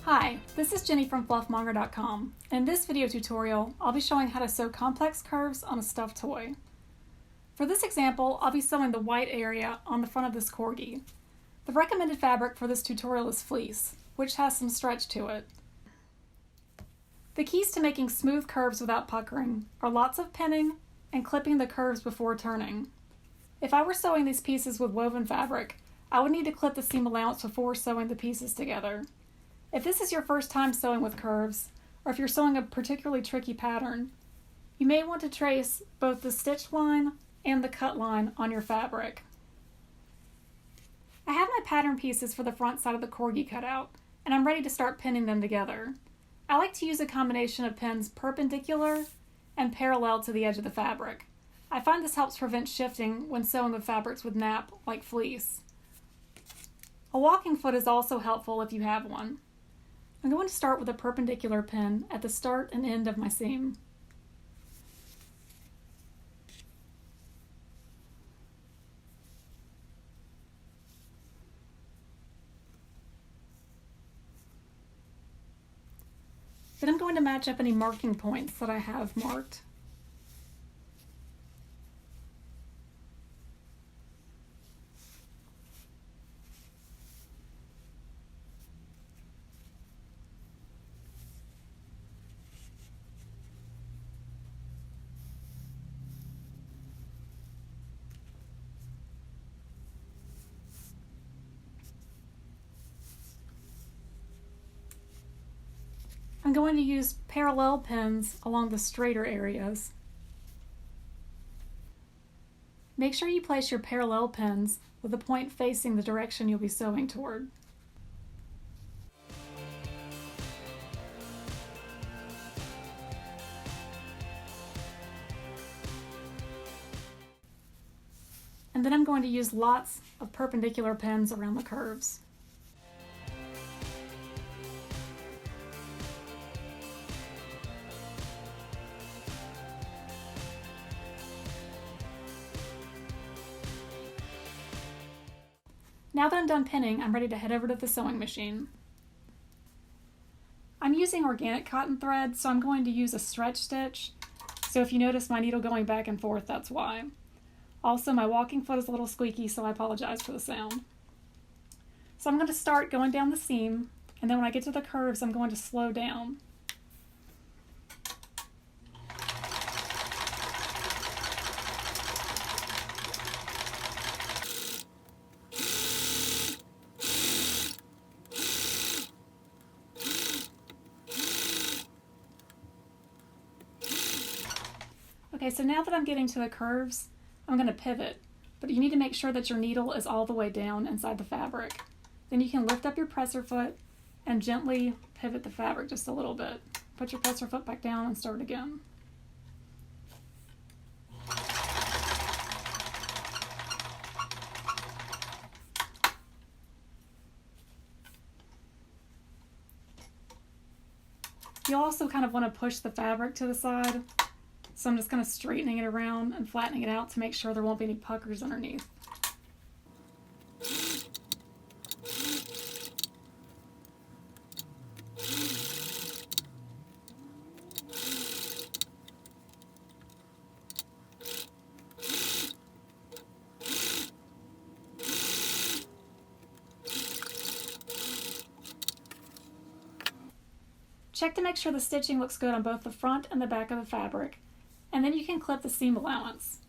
Hi, this is Jenny from fluffmonger.com. In this video tutorial, I'll be showing how to sew complex curves on a stuffed toy. For this example, I'll be sewing the white area on the front of this corgi. The recommended fabric for this tutorial is fleece, which has some stretch to it. The keys to making smooth curves without puckering are lots of pinning and clipping the curves before turning. If I were sewing these pieces with woven fabric, I would need to clip the seam allowance before sewing the pieces together. If this is your first time sewing with curves, or if you're sewing a particularly tricky pattern, you may want to trace both the stitch line and the cut line on your fabric. I have my pattern pieces for the front side of the corgi cut out, and I'm ready to start pinning them together. I like to use a combination of pins perpendicular and parallel to the edge of the fabric. I find this helps prevent shifting when sewing with fabrics with nap, like fleece. A walking foot is also helpful if you have one. I'm going to start with a perpendicular pin at the start and end of my seam. Then I'm going to match up any marking points that I have marked. I'm going to use parallel pins along the straighter areas. Make sure you place your parallel pins with the point facing the direction you'll be sewing toward. And then I'm going to use lots of perpendicular pins around the curves. Now that I'm done pinning, I'm ready to head over to the sewing machine. I'm using organic cotton thread, so I'm going to use a stretch stitch. So if you notice my needle going back and forth, that's why. Also, my walking foot is a little squeaky, so I apologize for the sound. So I'm going to start going down the seam, and then when I get to the curves, I'm going to slow down. Okay, so now that I'm getting to the curves, I'm going to pivot, but you need to make sure that your needle is all the way down inside the fabric. Then you can lift up your presser foot and gently pivot the fabric just a little bit. Put your presser foot back down and start again. You also kind of want to push the fabric to the side. So I'm just kind of straightening it around and flattening it out to make sure there won't be any puckers underneath. Check to make sure the stitching looks good on both the front and the back of the fabric, and then you can clip the seam allowance.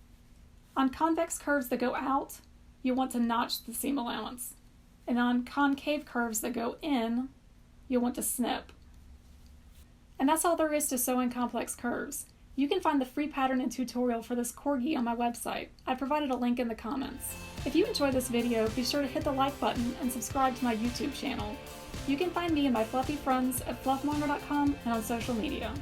On convex curves that go out, you want to notch the seam allowance, and on concave curves that go in, you'll want to snip. And that's all there is to sewing complex curves. You can find the free pattern and tutorial for this corgi on my website. I provided a link in the comments. If you enjoyed this video, be sure to hit the like button and subscribe to my YouTube channel. You can find me and my fluffy friends at fluffmonger.com and on social media.